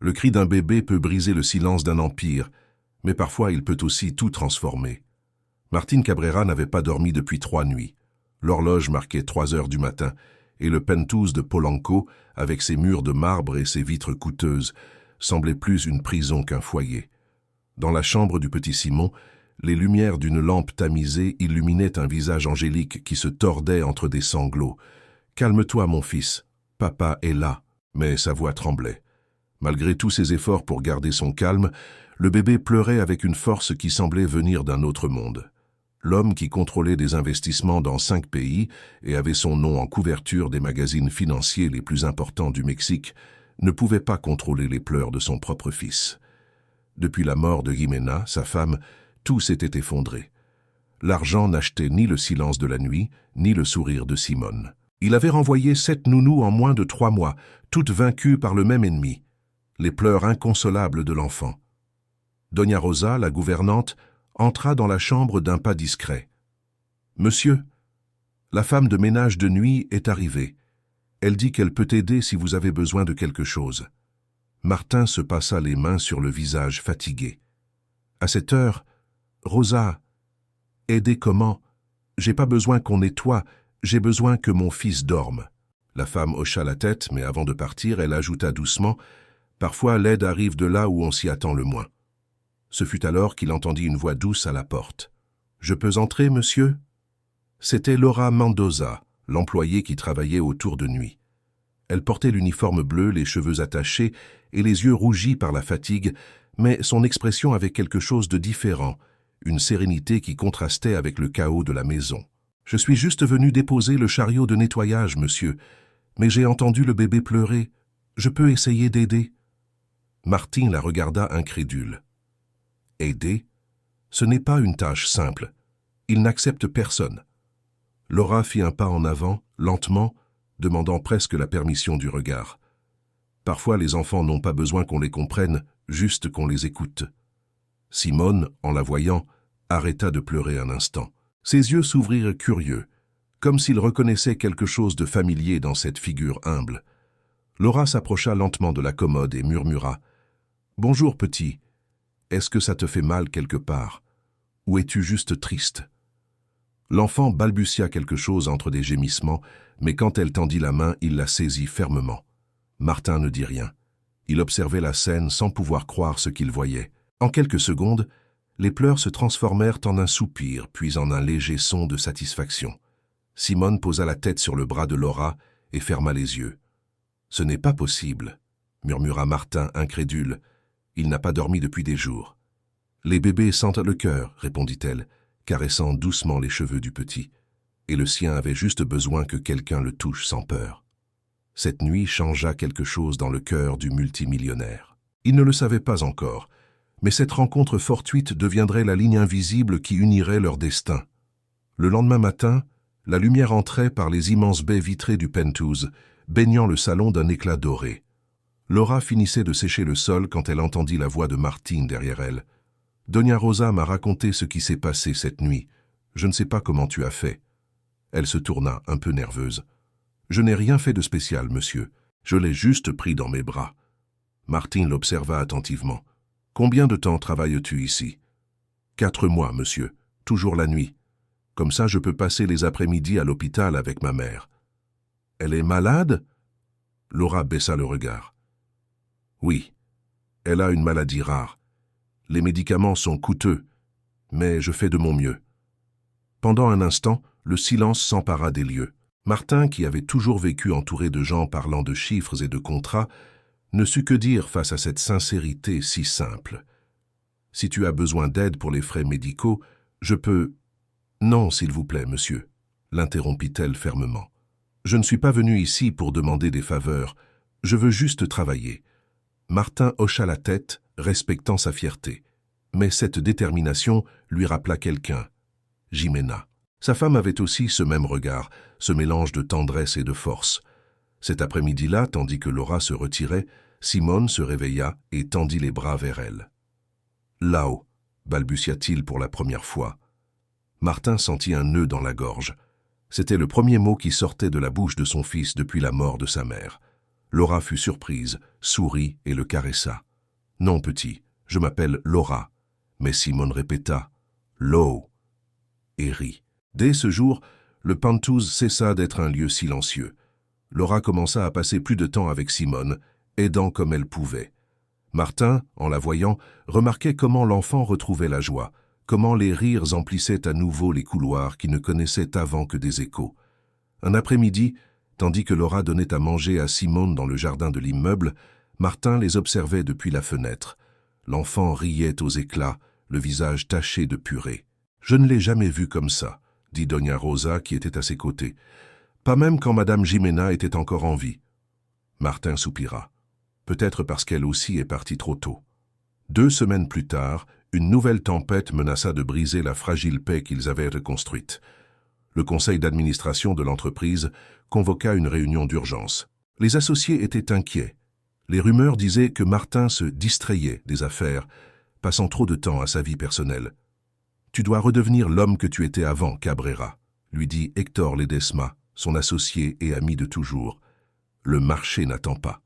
Le cri d'un bébé peut briser le silence d'un empire, mais parfois il peut aussi tout transformer. Martín Cabrera n'avait pas dormi depuis 3 nuits. L'horloge marquait 3 heures du matin, et le penthouse de Polanco, avec ses murs de marbre et ses vitres coûteuses, semblait plus une prison qu'un foyer. Dans la chambre du petit Simon, les lumières d'une lampe tamisée illuminaient un visage angélique qui se tordait entre des sanglots. « Calme-toi, mon fils, papa est là », mais sa voix tremblait. Malgré tous ses efforts pour garder son calme, le bébé pleurait avec une force qui semblait venir d'un autre monde. L'homme qui contrôlait des investissements dans 5 pays et avait son nom en couverture des magazines financiers les plus importants du Mexique ne pouvait pas contrôler les pleurs de son propre fils. Depuis la mort de Jimena, sa femme, tout s'était effondré. L'argent n'achetait ni le silence de la nuit, ni le sourire de Simone. Il avait renvoyé 7 nounous en moins de 3 mois, toutes vaincues par le même ennemi. Les pleurs inconsolables de l'enfant. Doña Rosa, la gouvernante, entra dans la chambre d'un pas discret. « Monsieur, la femme de ménage de nuit est arrivée. Elle dit qu'elle peut aider si vous avez besoin de quelque chose. » Martin se passa les mains sur le visage fatigué. À cette heure, « Rosa, aider comment? J'ai pas besoin qu'on nettoie, j'ai besoin que mon fils dorme. » La femme hocha la tête, mais avant de partir, elle ajouta doucement « Parfois, l'aide arrive de là où on s'y attend le moins. » Ce fut alors qu'il entendit une voix douce à la porte. « Je peux entrer, monsieur ?» C'était Laura Mendoza, l'employée qui travaillait au tour de nuit. Elle portait l'uniforme bleu, les cheveux attachés et les yeux rougis par la fatigue, mais son expression avait quelque chose de différent, une sérénité qui contrastait avec le chaos de la maison. « Je suis juste venu déposer le chariot de nettoyage, monsieur, mais j'ai entendu le bébé pleurer. Je peux essayer d'aider ?» Martín la regarda incrédule. « Aider? Ce n'est pas une tâche simple. Il n'accepte personne. » Laura fit un pas en avant, lentement, demandant presque la permission du regard. Parfois, les enfants n'ont pas besoin qu'on les comprenne, juste qu'on les écoute. Simone, en la voyant, arrêta de pleurer un instant. Ses yeux s'ouvrirent curieux, comme s'il reconnaissait quelque chose de familier dans cette figure humble. Laura s'approcha lentement de la commode et murmura « Bonjour, petit. Est-ce que ça te fait mal quelque part? Ou es-tu juste triste ?» L'enfant balbutia quelque chose entre des gémissements, mais quand elle tendit la main, il la saisit fermement. Martin ne dit rien. Il observait la scène sans pouvoir croire ce qu'il voyait. En quelques secondes, les pleurs se transformèrent en un soupir, puis en un léger son de satisfaction. Simone posa la tête sur le bras de Laura et ferma les yeux. « Ce n'est pas possible, » murmura Martin, incrédule. « Il n'a pas dormi depuis des jours. »« Les bébés sentent le cœur, » répondit-elle, caressant doucement les cheveux du petit. Et le sien avait juste besoin que quelqu'un le touche sans peur. Cette nuit changea quelque chose dans le cœur du multimillionnaire. Il ne le savait pas encore, mais cette rencontre fortuite deviendrait la ligne invisible qui unirait leur destin. Le lendemain matin, la lumière entrait par les immenses baies vitrées du penthouse, baignant le salon d'un éclat doré. Laura finissait de sécher le sol quand elle entendit la voix de Martín derrière elle. « Doña Rosa m'a raconté ce qui s'est passé cette nuit. Je ne sais pas comment tu as fait. » Elle se tourna, un peu nerveuse. « Je n'ai rien fait de spécial, monsieur. Je l'ai juste pris dans mes bras. » Martín l'observa attentivement. « Combien de temps travailles-tu ici ? » « 4 mois, monsieur. Toujours la nuit. Comme ça, je peux passer les après-midi à l'hôpital avec ma mère. »« Elle est malade ?» Laura baissa le regard. « Oui. Elle a une maladie rare. Les médicaments sont coûteux, mais je fais de mon mieux. » Pendant un instant, le silence s'empara des lieux. Martin, qui avait toujours vécu entouré de gens parlant de chiffres et de contrats, ne sut que dire face à cette sincérité si simple. « Si tu as besoin d'aide pour les frais médicaux, je peux... »« Non, s'il vous plaît, monsieur, » l'interrompit-elle fermement. « Je ne suis pas venu ici pour demander des faveurs. Je veux juste travailler. » Martin hocha la tête, respectant sa fierté. Mais cette détermination lui rappela quelqu'un. Jimena. Sa femme avait aussi ce même regard, ce mélange de tendresse et de force. Cet après-midi-là, tandis que Laura se retirait, Simone se réveilla et tendit les bras vers elle. « Là-haut » balbutia-t-il pour la première fois. Martin sentit un nœud dans la gorge. C'était le premier mot qui sortait de la bouche de son fils depuis la mort de sa mère. Laura fut surprise, sourit et le caressa. « Non, petit, je m'appelle Laura. » Mais Simone répéta « Lo » et rit. Dès ce jour, le Pentouse cessa d'être un lieu silencieux. Laura commença à passer plus de temps avec Simone, aidant comme elle pouvait. Martin, en la voyant, remarquait comment l'enfant retrouvait la joie, comment les rires emplissaient à nouveau les couloirs qui ne connaissaient avant que des échos. Un après-midi, tandis que Laura donnait à manger à Simone dans le jardin de l'immeuble, Martin les observait depuis la fenêtre. L'enfant riait aux éclats, le visage taché de purée. « Je ne l'ai jamais vu comme ça », dit Doña Rosa qui était à ses côtés. « Pas même quand Madame Jimena était encore en vie. » Martin soupira. Peut-être parce qu'elle aussi est partie trop tôt. 2 semaines plus tard, une nouvelle tempête menaça de briser la fragile paix qu'ils avaient reconstruite. Le conseil d'administration de l'entreprise convoqua une réunion d'urgence. Les associés étaient inquiets. Les rumeurs disaient que Martin se distrayait des affaires, passant trop de temps à sa vie personnelle. « Tu dois redevenir l'homme que tu étais avant, Cabrera », lui dit Héctor Ledesma, son associé et ami de toujours. « Le marché n'attend pas. »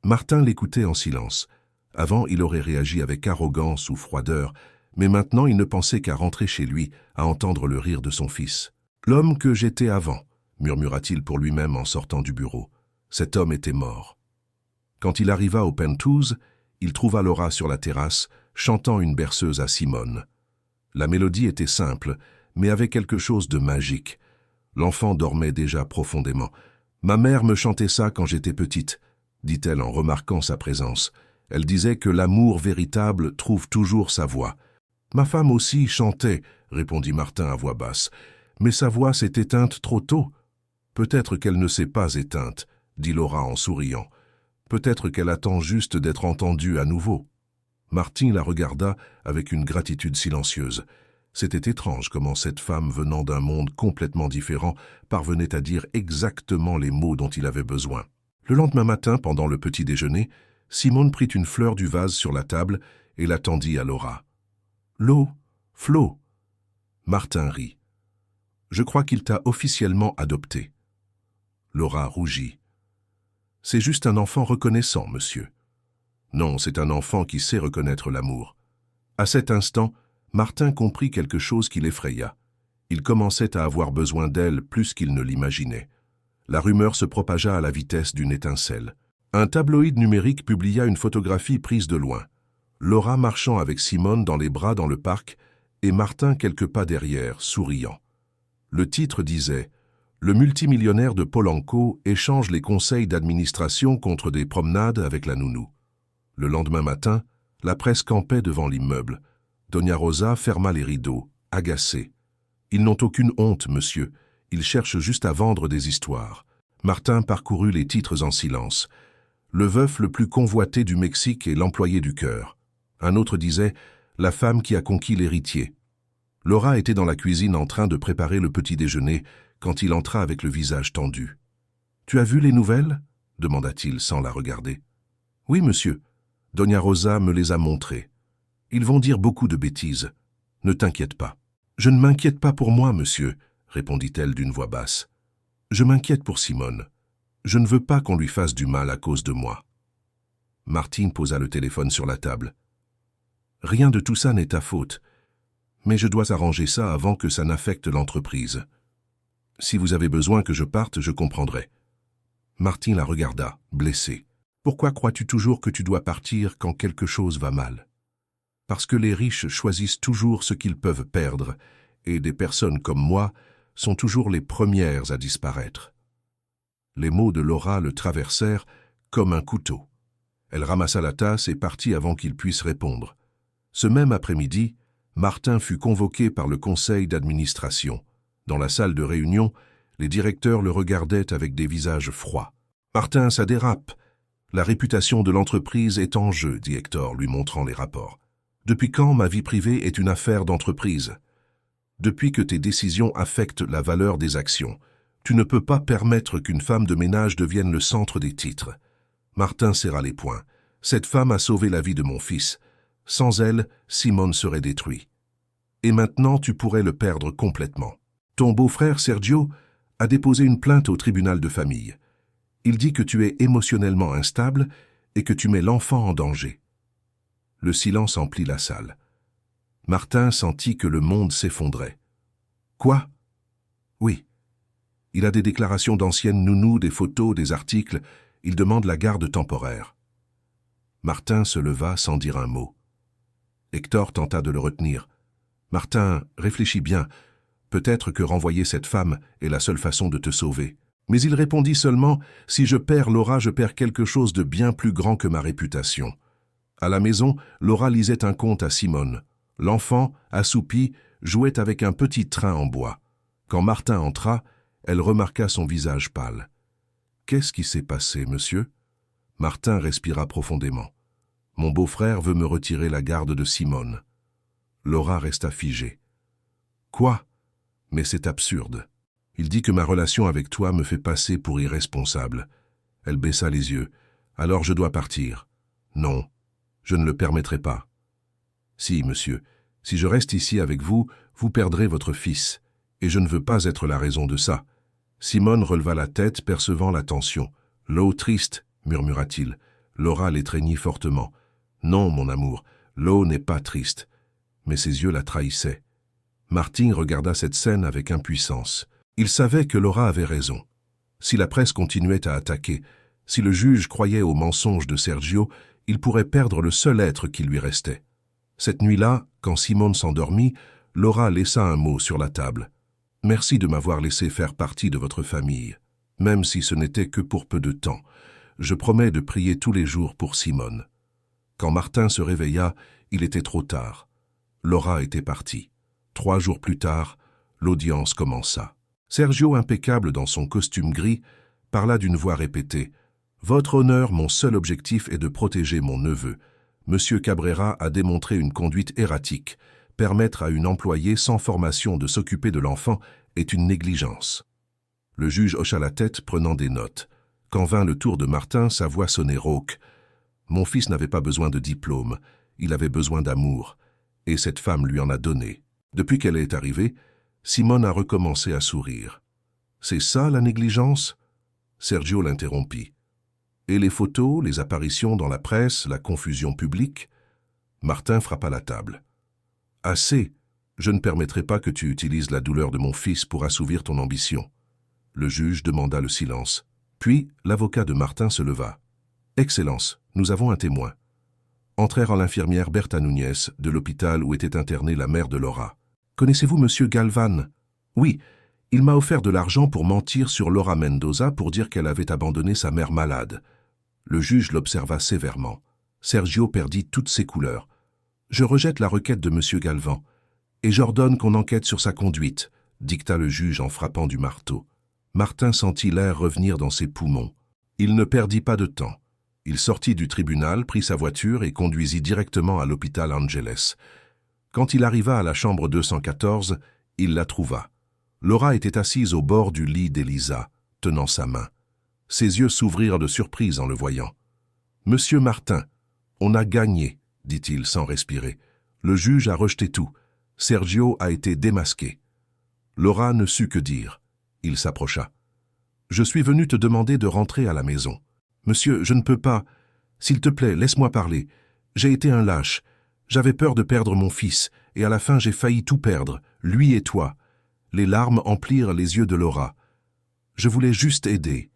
Martin l'écoutait en silence. Avant, il aurait réagi avec arrogance ou froideur, mais maintenant il ne pensait qu'à rentrer chez lui, à entendre le rire de son fils. « L'homme que j'étais avant », murmura-t-il pour lui-même en sortant du bureau. Cet homme était mort. Quand il arriva au Pentouse, il trouva Laura sur la terrasse, chantant une berceuse à Simone. La mélodie était simple, mais avait quelque chose de magique. L'enfant dormait déjà profondément. « Ma mère me chantait ça quand j'étais petite », dit-elle en remarquant sa présence. Elle disait que l'amour véritable trouve toujours sa voix. « Ma femme aussi chantait », répondit Martin à voix basse. « Mais sa voix s'est éteinte trop tôt. »« Peut-être qu'elle ne s'est pas éteinte, » dit Laura en souriant. « Peut-être qu'elle attend juste d'être entendue à nouveau. » Martin la regarda avec une gratitude silencieuse. C'était étrange comment cette femme, venant d'un monde complètement différent, parvenait à dire exactement les mots dont il avait besoin. Le lendemain matin, pendant le petit déjeuner, Simone prit une fleur du vase sur la table et la tendit à Laura. « L'eau, Flo !» Martin rit. « Je crois qu'il t'a officiellement adopté. » Laura rougit. « C'est juste un enfant reconnaissant, monsieur. » Non, c'est un enfant qui sait reconnaître l'amour. À cet instant, Martin comprit quelque chose qui l'effraya. Il commençait à avoir besoin d'elle plus qu'il ne l'imaginait. La rumeur se propagea à la vitesse d'une étincelle. Un tabloïd numérique publia une photographie prise de loin. Laura marchant avec Simone dans les bras dans le parc et Martin quelques pas derrière, souriant. Le titre disait « Le multimillionnaire de Polanco échange les conseils d'administration contre des promenades avec la nounou ». Le lendemain matin, la presse campait devant l'immeuble. Doña Rosa ferma les rideaux, agacée. « Ils n'ont aucune honte, monsieur. Ils cherchent juste à vendre des histoires. » Martin parcourut les titres en silence. « Le veuf le plus convoité du Mexique et l'employé du cœur. » Un autre disait « La femme qui a conquis l'héritier. » Laura était dans la cuisine en train de préparer le petit déjeuner quand il entra avec le visage tendu. « Tu as vu les nouvelles ?» demanda-t-il sans la regarder. « Oui, monsieur. Doña Rosa me les a montrées. Ils vont dire beaucoup de bêtises. Ne t'inquiète pas. »« Je ne m'inquiète pas pour moi, monsieur, » répondit-elle d'une voix basse. « Je m'inquiète pour Simone. Je ne veux pas qu'on lui fasse du mal à cause de moi. » Martine posa le téléphone sur la table. « Rien de tout ça n'est ta faute, mais je dois arranger ça avant que ça n'affecte l'entreprise. Si vous avez besoin que je parte, je comprendrai. » Martine la regarda, blessée. « Pourquoi crois-tu toujours que tu dois partir quand quelque chose va mal ? Parce que les riches choisissent toujours ce qu'ils peuvent perdre, et des personnes comme moi sont toujours les premières à disparaître. » Les mots de Laura le traversèrent comme un couteau. Elle ramassa la tasse et partit avant qu'il puisse répondre. Ce même après-midi, Martin fut convoqué par le conseil d'administration. Dans la salle de réunion, les directeurs le regardaient avec des visages froids. « Martin, ça dérape. La réputation de l'entreprise est en jeu, » dit Héctor, lui montrant les rapports. « Depuis quand ma vie privée est une affaire d'entreprise ? Depuis que tes décisions affectent la valeur des actions. Tu ne peux pas permettre qu'une femme de ménage devienne le centre des titres. » Martin serra les poings. « Cette femme a sauvé la vie de mon fils. Sans elle, Simone serait détruit. Et maintenant, tu pourrais le perdre complètement. Ton beau-frère Sergio a déposé une plainte au tribunal de famille. Il dit que tu es émotionnellement instable et que tu mets l'enfant en danger. » Le silence emplit la salle. Martin sentit que le monde s'effondrait. « Quoi ? » ?»« Oui. Il a des déclarations d'anciennes nounous, des photos, des articles. Il demande la garde temporaire. » Martin se leva sans dire un mot. Hector tenta de le retenir. « Martin, réfléchis bien. Peut-être que renvoyer cette femme est la seule façon de te sauver. » Mais il répondit seulement « Si je perds Laura, je perds quelque chose de bien plus grand que ma réputation. » À la maison, Laura lisait un conte à Simone. L'enfant, assoupi, jouait avec un petit train en bois. Quand Martin entra, elle remarqua son visage pâle. « Qu'est-ce qui s'est passé, monsieur ?» Martin respira profondément. « Mon beau-frère veut me retirer la garde de Simone. » Laura resta figée. « Quoi ? Mais c'est absurde. Il dit que ma relation avec toi me fait passer pour irresponsable. » Elle baissa les yeux. « Alors je dois partir. »« Non, je ne le permettrai pas. »« Si, monsieur, si je reste ici avec vous, vous perdrez votre fils. Et je ne veux pas être la raison de ça. » Simone releva la tête, percevant la tension. « L'eau triste, » murmura-t-il. Laura l'étreignit fortement. « Non, mon amour, l'eau n'est pas triste. » Mais ses yeux la trahissaient. Martin regarda cette scène avec impuissance. Il savait que Laura avait raison. Si la presse continuait à attaquer, si le juge croyait aux mensonges de Sergio, il pourrait perdre le seul être qui lui restait. Cette nuit-là, quand Simone s'endormit, Laura laissa un mot sur la table. « Merci de m'avoir laissé faire partie de votre famille, même si ce n'était que pour peu de temps. Je promets de prier tous les jours pour Simone. » Quand Martin se réveilla, il était trop tard. Laura était partie. 3 jours plus tard, l'audience commença. Sergio, impeccable dans son costume gris, parla d'une voix répétée. « Votre honneur, mon seul objectif est de protéger mon neveu. Monsieur Cabrera a démontré une conduite erratique. Permettre à une employée sans formation de s'occuper de l'enfant est une négligence. » Le juge hocha la tête, prenant des notes. Quand vint le tour de Martin, sa voix sonnait rauque. « Mon fils n'avait pas besoin de diplôme. Il avait besoin d'amour. Et cette femme lui en a donné. Depuis qu'elle est arrivée, Simone a recommencé à sourire. « C'est ça, la négligence ?» Sergio l'interrompit. « Et les photos, les apparitions dans la presse, la confusion publique ?» Martin frappa la table. « Assez. Je ne permettrai pas que tu utilises la douleur de mon fils pour assouvir ton ambition. » Le juge demanda le silence. Puis, l'avocat de Martin se leva. « Excellence, nous avons un témoin. » Entrèrent l'infirmière Berta Núñez de l'hôpital où était internée la mère de Laura. « Connaissez-vous Monsieur Galvan ?»« Oui, il m'a offert de l'argent pour mentir sur Laura Mendoza pour dire qu'elle avait abandonné sa mère malade. » Le juge l'observa sévèrement. Sergio perdit toutes ses couleurs. « Je rejette la requête de Monsieur Galvan, et j'ordonne qu'on enquête sur sa conduite, » dicta le juge en frappant du marteau. Martin sentit l'air revenir dans ses poumons. Il ne perdit pas de temps. Il sortit du tribunal, prit sa voiture et conduisit directement à l'hôpital Angeles. Quand il arriva à la chambre 214, il la trouva. Laura était assise au bord du lit d'Elisa, tenant sa main. Ses yeux s'ouvrirent de surprise en le voyant. « Monsieur Martin, on a gagné, » dit-il sans respirer. Le juge a rejeté tout. Sergio a été démasqué. Laura ne sut que dire. Il s'approcha. « Je suis venu te demander de rentrer à la maison. »« Monsieur, je ne peux pas. S'il te plaît, laisse-moi parler. J'ai été un lâche. J'avais peur de perdre mon fils, et à la fin j'ai failli tout perdre, lui et toi. » Les larmes emplirent les yeux de Laura. « Je voulais juste aider.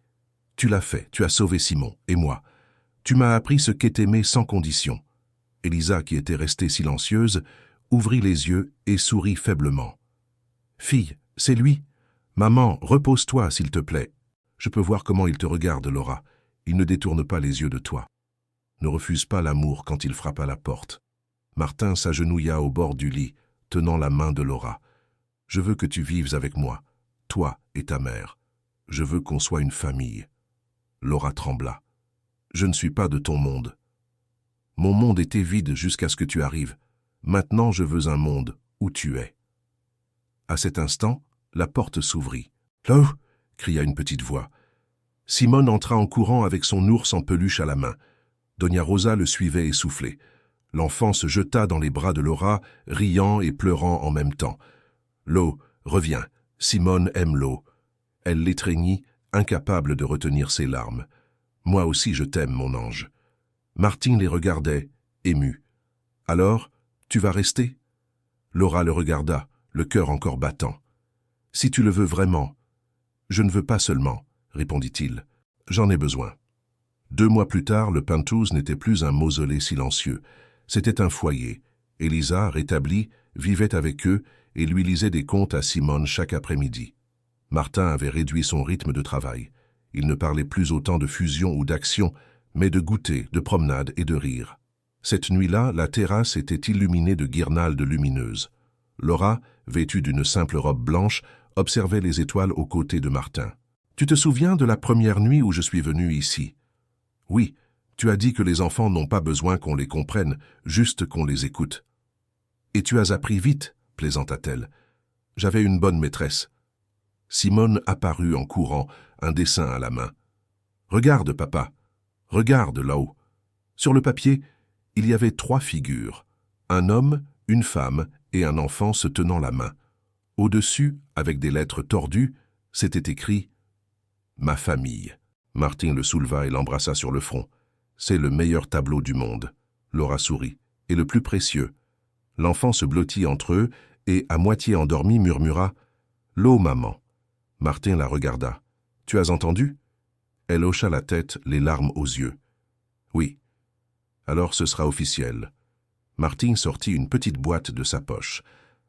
Tu l'as fait, tu as sauvé Simon, et moi. Tu m'as appris ce qu'est aimer sans condition. » Elisa, qui était restée silencieuse, ouvrit les yeux et sourit faiblement. « Fille, c'est lui. Maman, repose-toi, s'il te plaît. Je peux voir comment il te regarde, Laura. Il ne détourne pas les yeux de toi. Ne refuse pas l'amour quand il frappe à la porte. » Martin s'agenouilla au bord du lit, tenant la main de Laura. « Je veux que tu vives avec moi, toi et ta mère. Je veux qu'on soit une famille. » Laura trembla. « Je ne suis pas de ton monde. Mon monde était vide jusqu'à ce que tu arrives. Maintenant, je veux un monde où tu es. » À cet instant, la porte s'ouvrit. « Là !» cria une petite voix. Simone entra en courant avec son ours en peluche à la main. Doña Rosa le suivait essoufflée. L'enfant se jeta dans les bras de Laura, riant et pleurant en même temps. « L'eau, reviens. Simone aime l'eau. » Elle l'étreignit, incapable de retenir ses larmes. « Moi aussi je t'aime, mon ange. » Martin les regardait, ému. « Alors, tu vas rester ?» Laura le regarda, le cœur encore battant. « Si tu le veux vraiment. »« Je ne veux pas seulement, » répondit-il. « J'en ai besoin. » 2 mois plus tard, le Penthouse n'était plus un mausolée silencieux. C'était un foyer. Elisa, rétablie, vivait avec eux et lui lisait des contes à Simone chaque après-midi. Martin avait réduit son rythme de travail. Il ne parlait plus autant de fusion ou d'action, mais de goûter, de promenade et de rire. Cette nuit-là, la terrasse était illuminée de guirnaldes lumineuses. Laura, vêtue d'une simple robe blanche, observait les étoiles aux côtés de Martin. « Tu te souviens de la première nuit où je suis venu ici ?»« Oui, tu as dit que les enfants n'ont pas besoin qu'on les comprenne, juste qu'on les écoute. »« Et tu as appris vite, » plaisanta-t-elle. « J'avais une bonne maîtresse. » Simone apparut en courant, un dessin à la main. « Regarde, papa. Regarde là-haut. » Sur le papier, il y avait 3 figures. Un homme, une femme et un enfant se tenant la main. Au-dessus, avec des lettres tordues, c'était écrit « Ma famille ». Martin le souleva et l'embrassa sur le front. « C'est le meilleur tableau du monde. » Laura sourit. « Et le plus précieux. » L'enfant se blottit entre eux et, à moitié endormi, murmura « L'eau, maman ». Martin la regarda. « Tu as entendu ?» Elle hocha la tête, les larmes aux yeux. « Oui. » « Alors ce sera officiel. » Martin sortit une petite boîte de sa poche.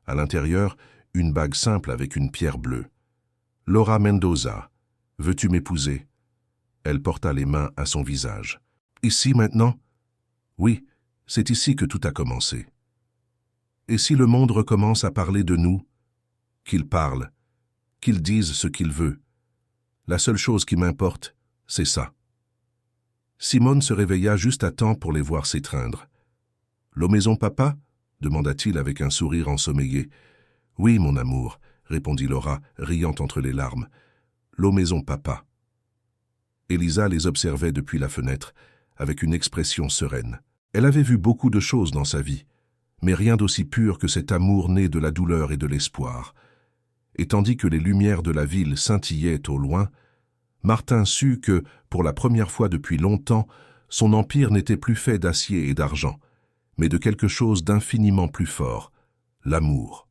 À l'intérieur, une bague simple avec une pierre bleue. « Laura Mendoza, veux-tu m'épouser ?» Elle porta les mains à son visage. « Ici maintenant ?»« Oui, c'est ici que tout a commencé. » « Et si le monde recommence à parler de nous ?» Qu'il parle, qu'il dise ce qu'il veut. La seule chose qui m'importe, c'est ça. Simone se réveilla juste à temps pour les voir s'étreindre. « L'eau maison, papa ?» demanda-t-il avec un sourire ensommeillé. « Oui, mon amour, » répondit Laura, riant entre les larmes. « L'eau maison, papa. » Elisa les observait depuis la fenêtre, avec une expression sereine. Elle avait vu beaucoup de choses dans sa vie, mais rien d'aussi pur que cet amour né de la douleur et de l'espoir. Et tandis que les lumières de la ville scintillaient au loin, Martin sut que, pour la première fois depuis longtemps, son empire n'était plus fait d'acier et d'argent, mais de quelque chose d'infiniment plus fort, l'amour.